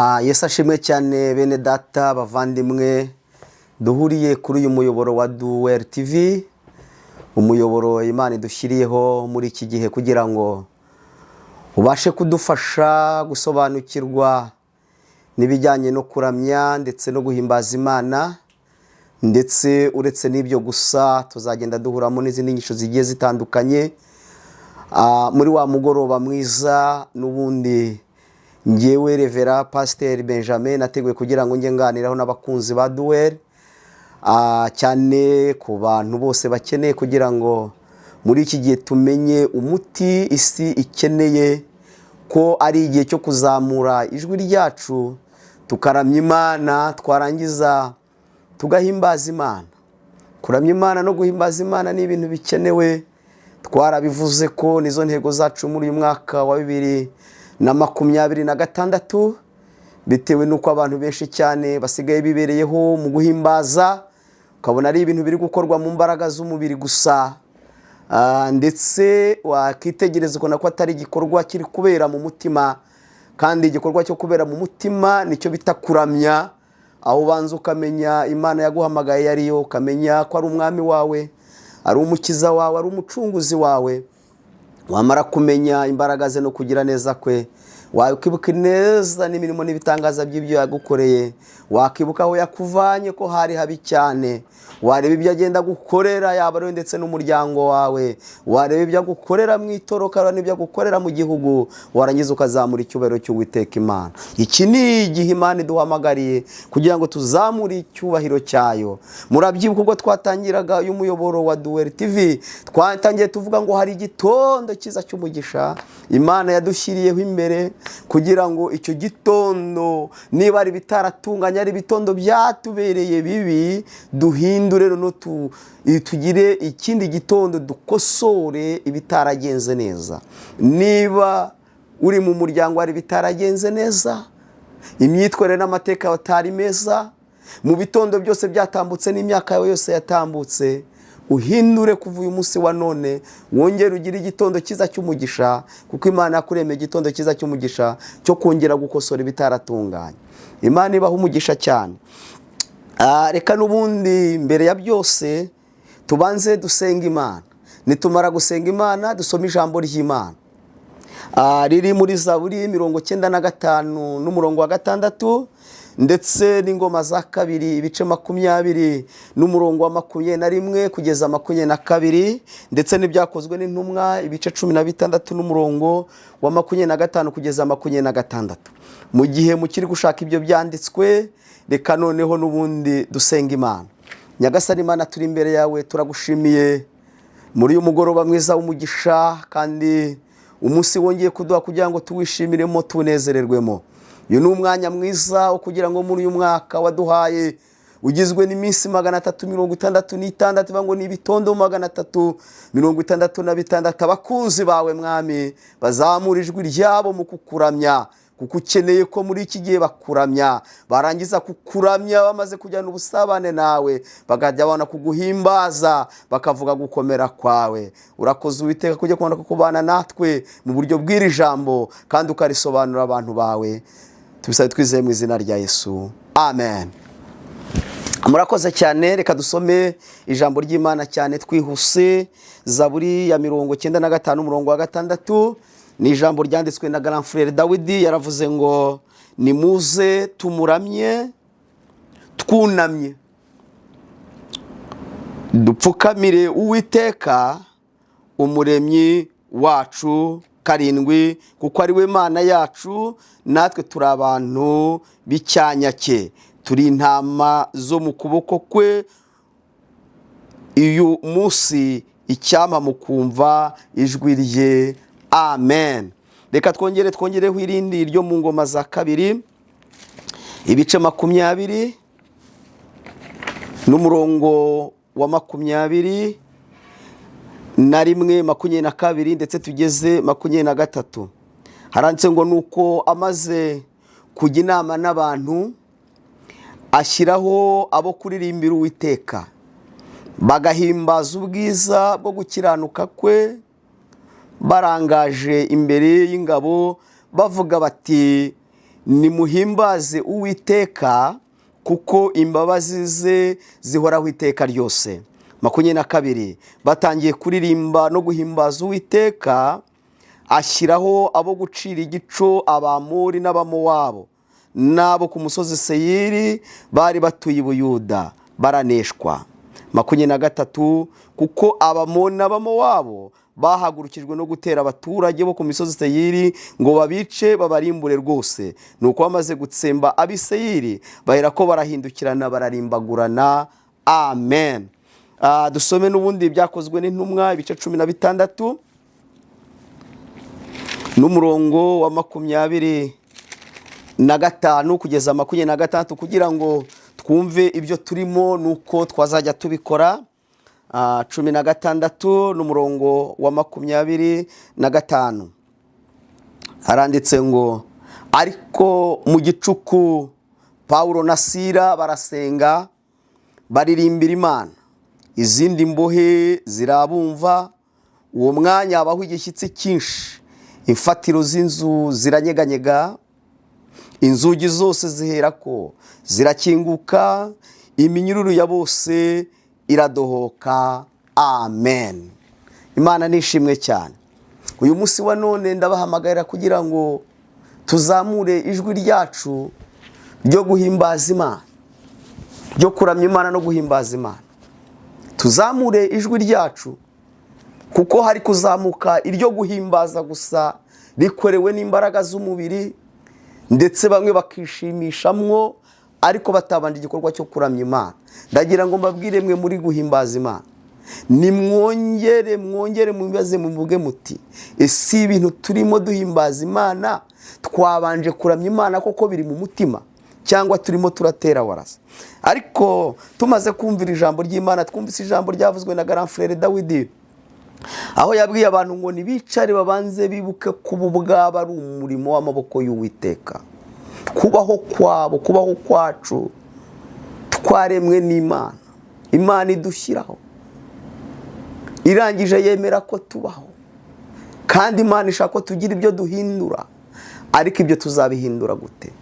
Yesu ashimwe cyane bene data bavandimwe duhuriye kuri uyu muyoboro wa Duel TV, umuyoboro Imana idushyiriyeho muri iki gihe kugira ngo ubashe kudufasha gusobanukirwa n'ibijyanye no kuramya ndetse no guhimbaza Imana, ndetse uretse n'ibyo gusa tuzagenda duhuramo n'izindi nyigisho zigiye zitandukanye. Muri wa mugoroba mwiza n'ubundi ngewe Revera Pasteur Benjamin nateguye kugira ngo nge nganiraho n'abakunzi ba Duel, cyane ku bantu bose bakeneye kugira ngo muri iki gihe tumenye umuti isi ikeneye, ko ari igihe cyo kuzamura ijwi ryacu tukaramya Imana, twarangiza tugahimbaza Imana. Kuramya Imana no guhimbaza Imana ni ibintu bikenewe, twarabivuze ko nizo ntego zacu muri uyu mwaka wa 2026, bitewe nuko abantu benshi cyane basigaye bibereyeho mu guhimbaza, ukabona ari ibintu biri gukorwa mu mbaraga z'umubiri gusa, ndetse wakitegereza ukona ko atari igikorwa kiri kubera mu mutima, kandi igikorwa cyo kubera mu mutima nicyo bita kuramya, aho ubanza ukamenya Imana yaguhamagaye yariyo, ukamenya ko ari umwami wawe, ari umukiza wawe, ari umucunguzi wawe. Wamara kumenya imbaraga ze no kugira neza kwe, wakibuka neza n'imirimo n'ibitangaza by'ibyo yagukoreye, wakibuka aho yakuvanye ko hari habi cyane, wareba ibyo agenda gukorera yaba ari ndetse n'umuryango wawe, wareba ibyo agukorera mu itoroka n'ibyo agukorera mu gihugu, warangiza ukazamura icyubahiro cy'Uwiteka Imana. Iki ni igihe Imana iduhamagariye kugira ngo tuzamure icyubahiro cyayo. Murabyibuka ubwo twatangiraga uyu muyoboro wa Duel TV, twatangiye tuvuga ngo hari igitondo cyiza cy'umugisha Imana yadushyiriyeho imbere, kugira ngo icyo gitondo niba ari bitaratunganya, ari bitondo byatubereye bibi, duhindure no tugire ikindi gitondo dukosore ibitaragenze neza. Niba uri mu muryango ari bitaragenze neza, imyitwarire n'amateka atari meza, mu bitondo byose byatambutse n'imyaka yawe yose yatambutse, uhindure kuva uyu munsi wa none, wongere ugire igitondo cyiza cy'umugisha, kuko Imana yakuremeye igitondo cyiza cy'umugisha cyo kongera gukosora ibitaratunganye. Imana ibaha umugisha cyane. Reka n'ubundi mbere ya byose tubanze dusenga Imana. Nitumara gusenga Imana dusoma ijambo ry'Imana riri muri Zaburi 95 n'umurongo wa 6, ndetse n'ingoma za kabiri ibice 20 n'umurongo wa 21 kugeza 22, ndetse n'ibyakozwe n'intumwa ibice 16 n'umurongo wa 25 kugeza 26. Mu gihe mukiri gushaka ibyo byanditswe, reka noneho n'ubundi dusenga Imana. Nyagasani Imana, turi imbere yawe, turagushimiye muri uyu mugoroba mwiza w'umugisha, kandi umunsi wongeye kuduha kugira ngo tuwishimiremo, tunezererwemo. Uyu ni umwanya mwiza wo kugira ngo muri uyu mwaka waduhaye ugizwe n'iminsi 366, bivuga ngo ni ibitondo 366. Abakunzi bawe Mwami bazamura ijwi ryabo mu kukuramya, kuko ukeneye ko muri iki gihe bakuramya, barangiza kukuramya bamaze kujyana ubusabane nawe, bakajya babona kuguhimbaza, bakavuga gukomera kwawe. Urakoze Uwiteka kujya kubana natwe mu buryo bw'iri jambo, kandi ukarisobanura abantu bawe. Tubisabe twizeye mu izina rya Yesu, amen. Murakoze cyane. Reka dusome ijambo ry'Imana cyane twihuse. Zaburi ya 95 umurongo wa 6, ni ijambo ryanditswe na Grand Frère Dawidi. Yaravuze ngo nimuze tumuramye twunamye, dupfukamire Uwiteka umuremyi wacu karindwi, kuko ari we Mana yacu, natwe turi abantu b'icyanya cye, turi intama zo mu kuboko kwe. Uyu munsi icyampa mukumva ijwi rye, amen. Reka twongereho irindi ryo mu ngoma za kabiri ibice 20 n'umurongo wa 21 22, ndetse tugeze 23. Haranditse ngo nuko amaze kujya inama n'abantu, ashyiraho abo kuririmbira Uwiteka, bagahimbaza ubwiza bwo gukiranuka kwe, barangaje imbere y'ingabo bavuga bati nimuhimbaze Uwiteka kuko imbabazi ze zihoraho iteka ryose. 22 batangiye kuririmba no guhimbaza Uwiteka, ashyiraho abo gucira igico Abamori n'Abamowabu n'abo ku musozi Seyiri bari batuye i Buyuda baraneshwa. 23 kuko Abamoni n'Abamowabu bahagurukijwe no gutera abaturage bo ku misozi Seyiri ngo babice babarimbure rwose. Nuko bamaze gutsemba ab'i Seyiri bahera ko barahindukirana bararimbagurana. Amen. Dusome n'ubundi byakozwe n'intumwa ibice 16 n'umurongo wa 25 kugeza 26 kugira ngo twumve ibyo turimo nuko twazajya tubikora. 16 n'umurongo wa 25 haranditse ngo, ariko mu gicuku Pawulo na Sila barasenga baririmbira Imana, izindi mbohe zirabumva. Uwo mwanya habaho igishyitsi cyinshi, imfatiro z'inzu ziranyeganyega, inzugi zose ziherako zirakinguka, iminyururu ya bose iradohoka. Amen. Imana nishimwe cyane. Uyu munsi wa none ndabahamagarira kugira ngo tuzamure ijwi ryacu ryo guhimbaza Imana, ryo kuramya Imana no guhimbaza Imana. Tuzamure ijwi ryacu kuko hari kuzamuka iryo guhimbaza gusa rikorewe n'imbaraga z'umubiri, ndetse bamwe bakishimishamwo ariko batabanje igikorwa cyo kuramya Imana. Ndagira ngo mbabwire mwe muri guhimbaza Imana, nimwongere mubibaze muvuge muti, ese ibintu turimo duhimbaza Imana twabanje kuramya Imana koko biri mu mutima cyangwa turimo turatera warasa? Ariko tumaze kumvira ijambo ry'Imana, twumvise ijambo ryavuzwe na Grand Frère Dawidi, aho yabwiye abantu ngo nibicare babanze bibuke kuba ubwabo ari umurimo w'amaboko y'Uwiteka. Kubaho kwabo, kubaho kwacu twaremwe n'Imana. Imana idushyiraho, irangije yemera ko tubaho, kandi Imana ishaka ko tugira ibyo duhindura. Ariko ibyo tuzabihindura gute?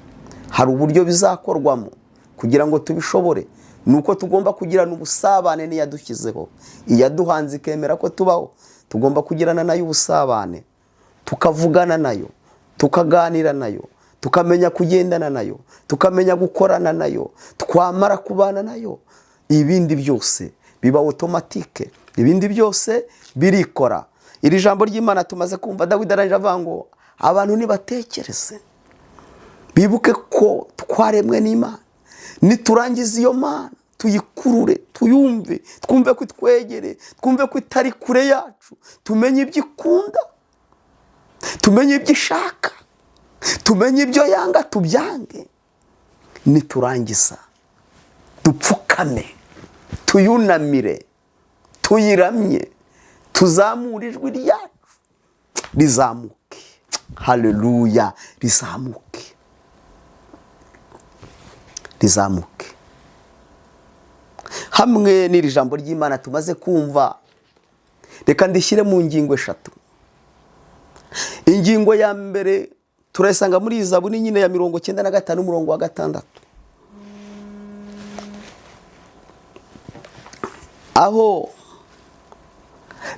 Hari uburyo bizakorwamo kugira ngo tubishobore. Nuko tugomba kugirana ubusabane n'iyadushyizeho, iyaduhanze ikemera ko tubaho. Tugomba kugirana nayo ubusabane, tukavugana nayo, tukaganira nayo, tukamenya kugendana nayo, tukamenya gukorana nayo, twamara kubana nayo, ibindi byose biba automatique, ibindi byose birikora. Iri jambo ry'Imana tumaze kumva, Dawidi arangije avuga ngo abantu nibatekereze bibuke ko twaremwe n'Imana, niturangiza iyo Mana tuyikurure, tuyumve, twumve ko itwegere, twumve ko itari kure yacu, tumenye ibyo ikunda, tumenye ibyo ishaka, tumenye ibyo yanga tubyange. Niturangiza dupfukame, tuyunamire, tuyiramye, tuzamure ijwi ryacu rizamuke. Haleluya, rizamuke, rizamuke. Hamwe n'iri jambo ry'Imana tumaze kumva, reka ndishyire mu ngingo 3. Ingingo ya mbere turayisanga muri Zaburi nyine ya 95 umurongo wa 6, aho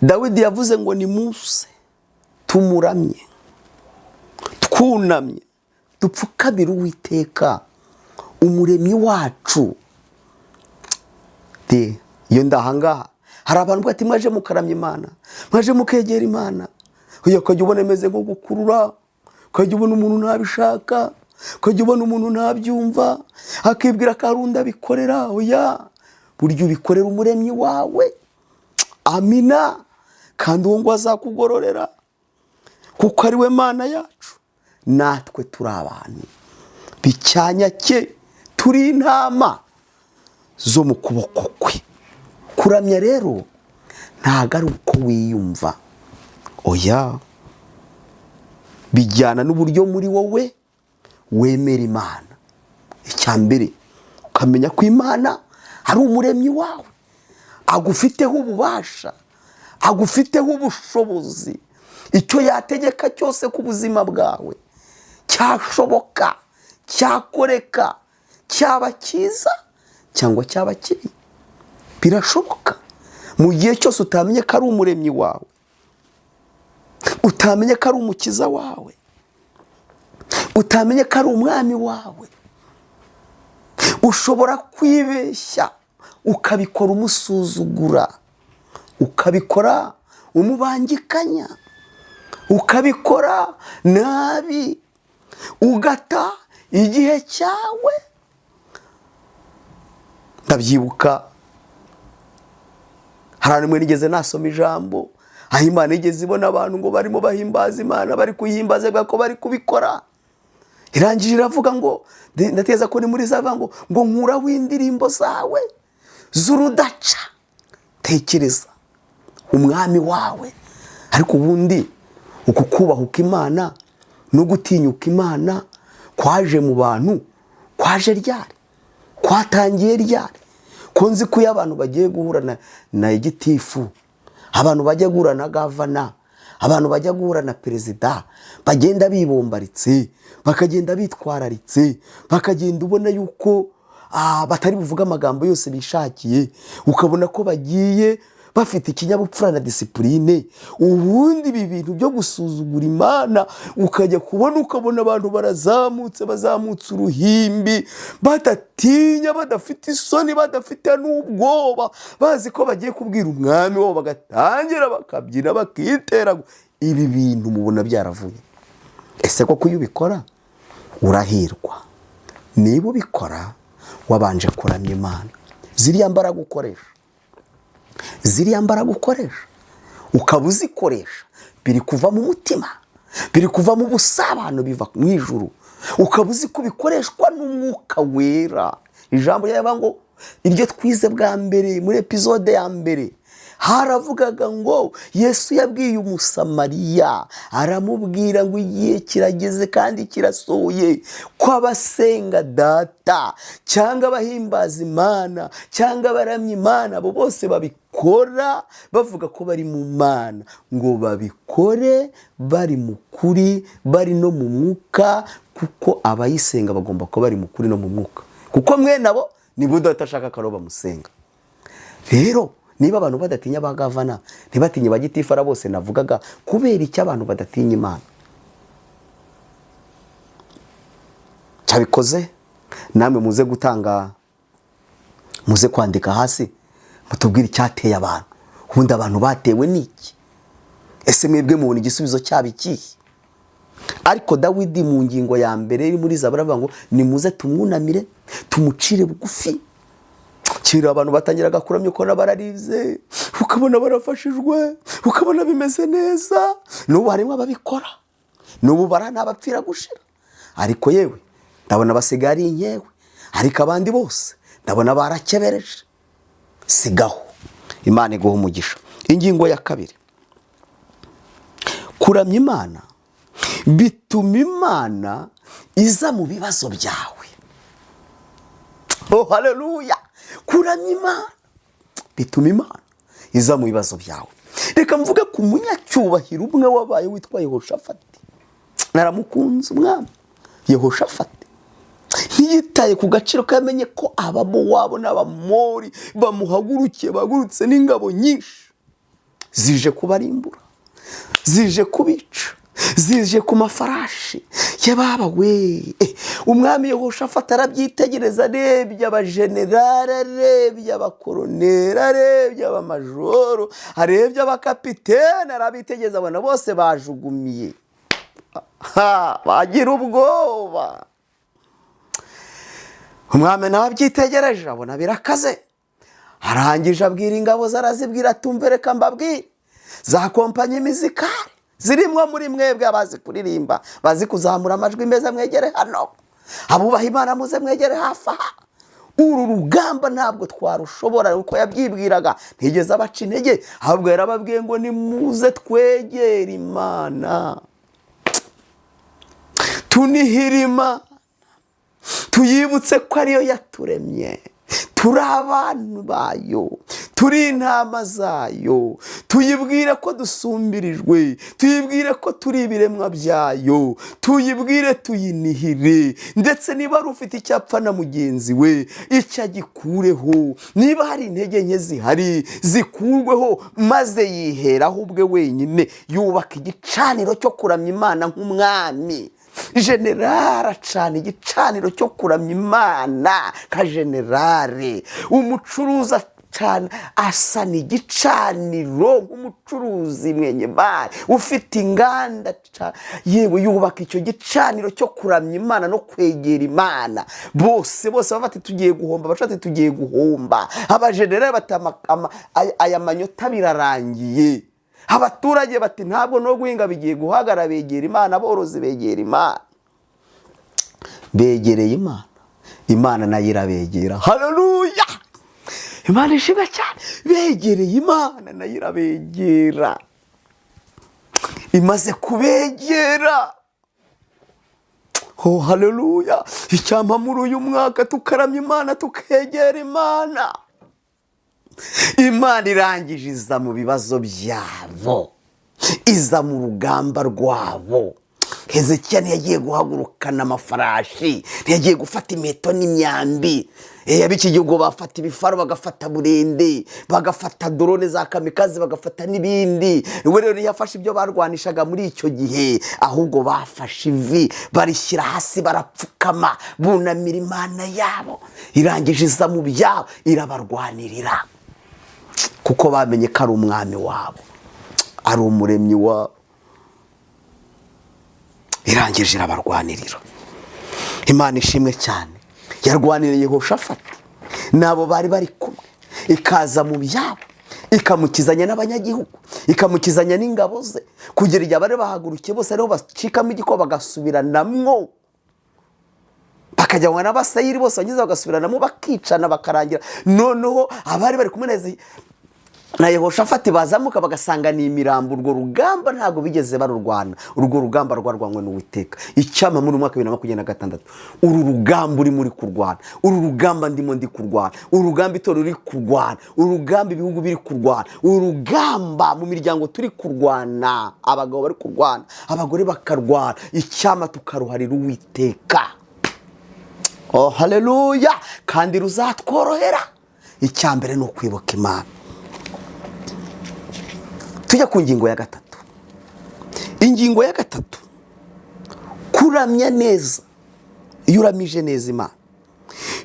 Dawidi yavuze ngo nimuse tumuramye, twunamye, dupfukamire Uwiteka umuremyi wacu. Iyo ndahangaha hari abantu bati mwaje mukaramya Imana, mwaje mukegera Imana, ukajya ubona imeze nko gukurura, ukajya ubona umuntu ntabishaka, ukajya ubona umuntu ntabyumva, akibwira ko arunda bikorera. Oya, buryo ubikorera umuremyi wawe. Amina. Kandi uwo ngo azakugororera kuko ari we Mana yacu. Natwe turi abantu bicyanya cye, turi intama zo mu kuboko kwe. Kuramya rero ntago ari uko wiyumva, oya, bijyana n'uburyo muri wowe wemera Imana. Icyambere ukamenya ko Imana ari umuremyi wawe, agufiteho ububasha, agufiteho ubushobozi. Icyo yategeka cyose ku buzima bwawe cyashoboka, cyakoreka, cyaba cyiza cyangwa cyaba kibi. Birashoboka mu gihe cyose utamenye ko ari umuremyi wawe, utamenye ko ari umukiza wawe, utamenye ko ari umwami wawe, ushobora kwibeshya ukabikora umusuzugura, ukabikora umubangikanya, ukabikora nabi, ugata igihe cyawe. Ndabyibuka hari rimwe nigeze nasoma ijambo aho Imana igeze ibona abantu ngo barimo bahimbaza Imana, bari kuyihimbaza ko bari kubikora. Irangije iravuga ngo, ndateza ko ni muri zava ngo nkuraho indirimbo zawe z'urudaca. Tekereza umwami wawe. Ariko ubundi uku kubahuka Imana no gutinyuka Imana kwaje mu bantu, kwaje ryari? Kwatangiye ryari? Ko nzi ko iyo abantu bagiye guhura na igitifu, abantu bajya guhura na gavana, abantu bajya guhura na perezida, bagenda bibombaritse, bakagenda bitwararitse, bakagenda ubona yuko batari buvuga amagambo yose bishakiye, ukabona ko bagiye bafite ikinyabupfura na disipurine. Ubundi ibi bintu byo gusuzugura Imana ukajya ukabona abantu bazamutse uruhimbi, badatinya, badafite isoni, badafite n'ubwoba, bazi ko bagiye kubwira umwami wabo, bagatangira bakabyina bakitera. Ibi bintu mubona byaravuye. Ese koko iyo ubikora urahirwa? Niba ubikora wabanje kuramya Imana. Ziriya mbaraga ukoresha ukaba uzikoresha, biri kuva mu mutima, biri kuva mu busabano, biva mu ijuru, ukaba uzi ko bikoreshwa n'Umwuka Wera. Ijambo ryaba ngo iryo twize bwa mbere muri episode ya mbere, haravugaga ngo Yesu yabwiye umusamariya, aramubwira ngo igihe kirageze kandi kirasohoye ko abasenga Data cyangwa abahimbaza Imana cyangwa abaramya Imana, abo bose babikora bavuga ko bari mu Mana, ngo babikore bari mu kuri, bari no mu mwuka, kuko abayisenga bagomba kuba bari mu kuri no mu mwuka, kuko mwene abo nibo Data ashaka ko bamusenga. Rero niba abantu badatinya ba gavana, ntibatinye ba gitifara bose navugaga, kubera icyo abantu badatinya Imana? Cyabikoze namwe muze gutanga, muze kwandika hasi, mutubwire icyateye abantu. Ubundi abantu batewe n'iki? Ese mwebwe mubona igisubizo cyaba ikihe? Ariko Dawidi mu ngingo ya mbere iri muri Zaburi avuga ngo nimuze tumwunamire, tumucire bugufi. Kira abantu batangiraga kuramya, ukabona bararize, ukabona barafashijwe, ukabona bimeze neza. N'ubu harimo ababikora, n'ubu baranabapfira gushira. Ariko yewe ndabona basigaye ari inyewe, ariko abandi bose ndabona barakebereje. Sigaho. Imana iguha umugisha. Ingingo ya kabiri, kuramya Imana bituma Imana iza mu bibazo byawe. Oh haleluya! Kuramya Imana bituma Imana iza mu bibazo byawe. Reka mvuge ku munyacyubahiro umwe wabaye witwa Yehoshafati. Naramukunze umwami Yehoshafati. Ntiyitaye ku gaciro kamenye ko Abamowabu n'Abamori bamuhagurukiye, bagurutse n'ingabo nyinshi, zije kubarimbura, zije kubica, zije ku mafarashi. Yababa we, umwami Yehoshafati arabyitegereza, arebye abajenerali, arebye abakoroneri, arebye abamajoro, arebye abakapitene, arabitegereza, abona bose bajugumiye. Bagira ubwoba. Umwami nawe abyitegereje, abona birakaze. Arangije abwira ingabo ze, arazibwira, tumve reka mbabwire, za kompanyi imizikari zirimwo muri mwebwe abazi kuririmba, bazi kuzamura amajwi meza, mwegere hano. Abubaha Imana muze mwegere hafi aha. Uru rugamba ntabwo twarushobora, uko yabyibwiraga. Ntigeze abaca intege, ahubwo yarababwiye ngo nimuze twegere Imana, tunihire Imana, tuyibutse ko ariyo yaturemye, turi abantu bayo, turi intama zayo. Tuyibwire ko dusumbirijwe, tuyibwire ko turi ibiremwa byayo, tuyibwire tuyinihire. Ndetse niba ari ufite icyapfa na mugenzi we, icyo agikureho. Niba hari intege nke zihari, zikurweho, maze yiheraho ubwe wenyine, yubaka igicaniro cyo kuramya Imana nk'umwami. Generali acana igicaniro cyo kuramya Imana nka generali. Umucuruzi acana asana igicaniro nk'umucuruzi mwenyemari ufite inganda, yewe yubaka icyo gicaniro cyo kuramya Imana no kwegera Imana. Bose baba bati tugiye guhomba, bashati tugiye guhomba. Abajenerali bati aya manyota birarangiye. Abaturage bati ntabwo no guhinga bigiye guhagara, begera Imana. Aborozi begera Imana, begereye Imana, Imana nayo irabegera. Haleluya! Imana ishimwe cyane. Begereye Imana nayo irabegera. Imaze kubegera, oh haleluya, icyampa muri uyu mwaka tukaramya Imana, tukegera Imana. Imana irangije iza mu bibazo byabo, iza mu rugamba rwabo. Hezekiya ntiyagiye guhagurukana amafarashi, ntiyagiye gufata imiheto n'imyambi. Ab'iki gihugu bafata ibifaro, bagafata burende, bagafata drone za kamikazi, bagafata n'ibindi. We rero yafashe ibyo barwanishaga muri icyo gihe, ahubwo bafashe ivi barishyira hasi, barapfukama, bunamira Imana yabo. Irangije iza mu byabo, irabarwanirira, kuko bamenye ko ari umwami wabo, ari umuremyi wabo. Irangije irabarwanirira. Imana ishimwe cyane. Yarwaniriye Yehoshafati nabo bari bari kumwe, ikaza mu byabo, ikamukizanya n'abanyagihugu, ikamukizanya n'ingabo ze, kugera igihe bari bahagurukiye bose ariho bacikamo igikuba bagasubiranamwo, bakajyanwa n'abasayiri bose bagize bagasubiranamo, bakicana bakarangira. Noneho abari bari kumwe na Yehoshafati bazamuka bagasanga ni imirambo. Urwo rugamba ntabwo bigeze barurwana. Urwo rugamba rwarwanywe n'Uwiteka. Icyama muri mwaka 2026 uru rugamba uri muri kurwana, uru rugamba ndimo ndi kurwana, uru rugamba itorero riri kurwana, uru rugamba ibihugu biri kurwana, uru rugamba mu miryango turi kurwana, abagabo bari kurwana, abagore bakarwana. Icyama tukaruharira Uwiteka. Oh haleluya! Kandi ruzatworohera. Icyambere ni ukwibuka Imana. Tujya ku ngingo ya gatatu. Ingingo ya gatatu, kuramya neza. Iyo uramije neza Imana,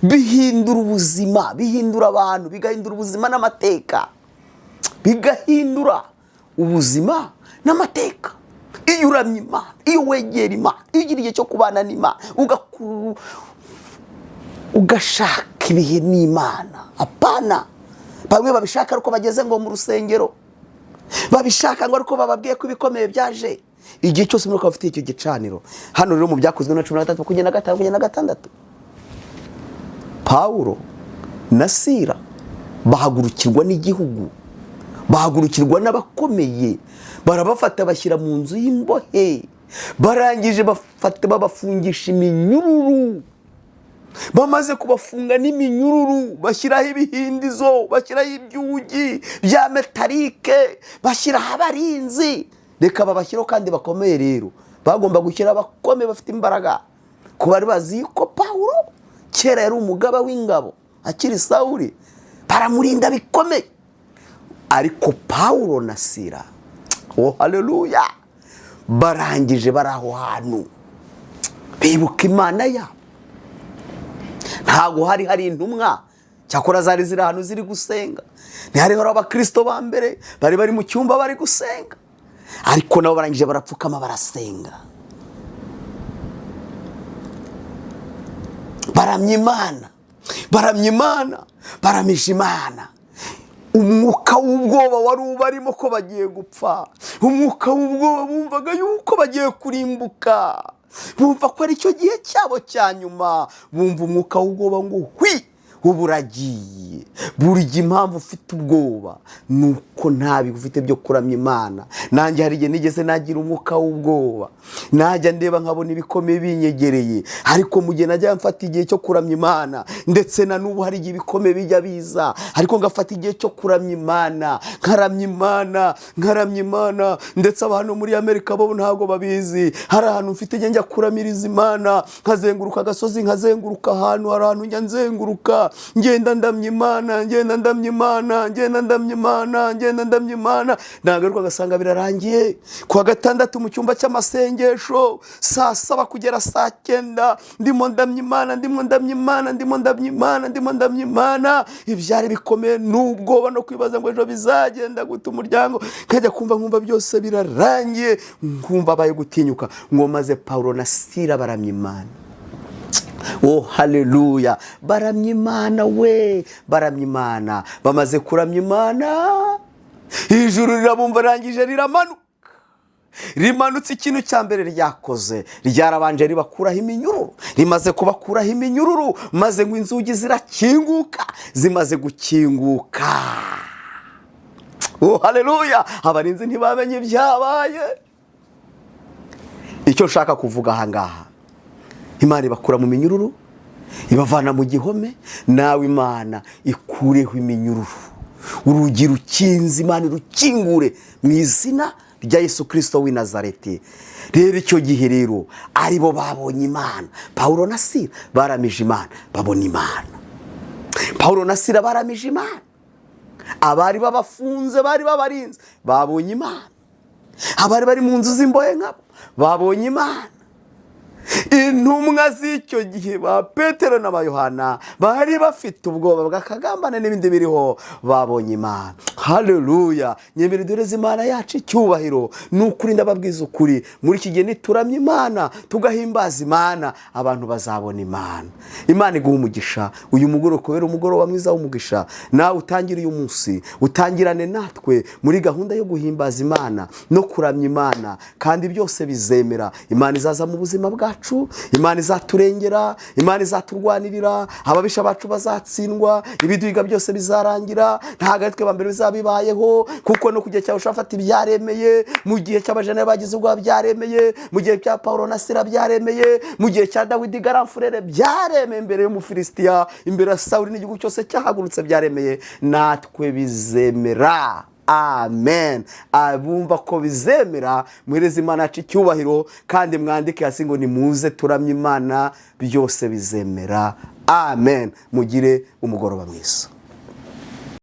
bihindura ubuzima, bihindura abantu, bigahindura ubuzima n'amateka, bigahindura ubuzima n'amateka. Iyo uramya Imana, iyo wegera Imana, iyo ugira igihe cyo kubana n'Imana, ugashaka ibihe n'Imana. Apana bamwe babishaka ariko bageze ngo mu rusengero, babishaka ngo ariko bababwiye ko ibikomeye byaje. Igihe cyose muri bafite icyo gicaniro. Hano rero mu byakozwe na 13:5-6, Pawulo na Sila bahagurukirwa n'igihugu, bahagurukirwa n'abakomeye, barabafata bashyira mu nzu y'imbohe. Barangije babafungisha iminyururu. Bamaze kubafunga n'iminyururu, bashyiraho ibihindizo, bashyiraho ibyugi bya metalike, bashyiraho abarinzi. Reka babashyiraho kandi bakomeye. Rero bagomba gushyira abakomeye bafite imbaraga, ko bari bazi ko Pawulo kera yari umugaba w'ingabo akiri Sawuli, baramurinda bikomeye. Ariko Pawulo na Sila, oh haleluya, barangije baraho hantu bibuka Imana yabo. Ntago hari intumwa, cyakora zari ziri ahantu ziri gusenga. Ntihariho abakristo ba mbere bari mu cyumba bari gusenga, ariko nabo barangije barapfukama barasenga, baramya Imana, baramya Imana, baramisha Imana. Umwuka w'ubwoba wari ubarimo ko bagiye gupfa, umwuka w'ubwoba bumvaga yuko bagiye kurimbuka, bumva ko ari cyo gihe cyabo cya nyuma. Bumva umwuka w'ubwoba ngo hwi, ubu uragiye. Burya impamvu ufite ubwoba nuko ntabwo ufite byo kuramya Imana. Nanjye hari igihe nigeze nagira umwuka w'ubwoba, najya ndeba nkabona ibikomeye binyegereye, ariko mu gihe najya mfata igihe cyo kuramya Imana, ndetse na n'ubu hari igihe ibikomeye bijya biza, ariko ngafata igihe cyo kuramya Imana, nkaramya Imana. Ndetse abantu muri Amerika bo ntabwo babizi, hari ahantu mfite njya kuramiriza Imana, nkazenguruka agasozi, nkazenguruka ahantu, hari ahantu njya nzenguruka, ngenda ndamya Imana, nagaruka gasanga birarangiye. Kuwa gatandatu mu cyumba cy'amasengesho saa 7 kugera saa 9 ndimo ndamya Imana. Ibyari bikomeye n'ubwoba no kwibaza ngo ejo bizagenda gute umuryango, nkajya nkumva byose birarangiye, nkumva baye gutinyuka ngo maze Paulo na Sila baramya Imana. Oh haleluya, baramya Imana. Bamaze kuramya Imana, ijuru rirabumva, rangije rimanutse. Ikintu cya mbere ryakoze, ryarabanje ribakuraho iminyururu. Rimaze kubakuraho iminyururu, maze ngo inzugi zirakinguka. Zimaze gukinguka, oh haleluya, abarinzi ntibamenye ibyabaye. Icyo nshaka kuvuga ahangaha, Imana ibakura mu minyururu, ibavana mu gihome. Nawe Imana ikureho iminyururu, urugi rukinze, Imana irukingure mu izina rya Yesu Kristo w'i Nazareti. Rero icyo gihe rero aribo babonye Imana. Paulo na Sila baramije Imana, babona Imana. Paulo na Sila baramije Imana. Abari babafunze, bari babarinze, babonye Imana. Abari bari mu nzu z'imbohe nkabo, babonye Imana. Intumwa z'icyo gihe ba Petero na ba Yohana bari bafite ubwoba bw'akagambane n'ibindi biriho, babonye Imana. Haleluya, nyemere dore Imana yacu icyubahiro. N'ukuri ndababwiza ukuri, muri iki gihe nituramya Imana, tugahimbaza Imana, abantu bazabona Imana. Imana iguha umugisha uyu mugoroba, kubera umugoroba mwiza w'umugisha. Nawe utangire uyu munsi, utangirane natwe muri gahunda yo guhimbaza Imana no kuramya Imana, kandi byose bizemera. Imana izaza mu buzima bwacu, Imana izaturengera, Imana izaturwanirira, ababisha bacu bazatsindwa, ibiduhiga byose bizarangira. Ntabwo twe bambere bizabibayeho, kuko no kujya cyawe ushafata ibyaremeye, mu gihe cy'abajana bagize ubwo byaremeye, mu gihe cya Paulo na Sila byaremeye, mu gihe cya Dawidi Garamfurere byaremeye, imbere y'Umufilisitiya, imbere ya Sawuli n'igihugu cyose cyahagurutse byaremeye. Natwe bizemera. Amen. Abumva ko bizemera, muhereze Imana yacu icyubahiro, kandi mwandike hasi ngo nimuze turamye Imana, byose bizemera. Amen. Mugire umugoroba mwiza.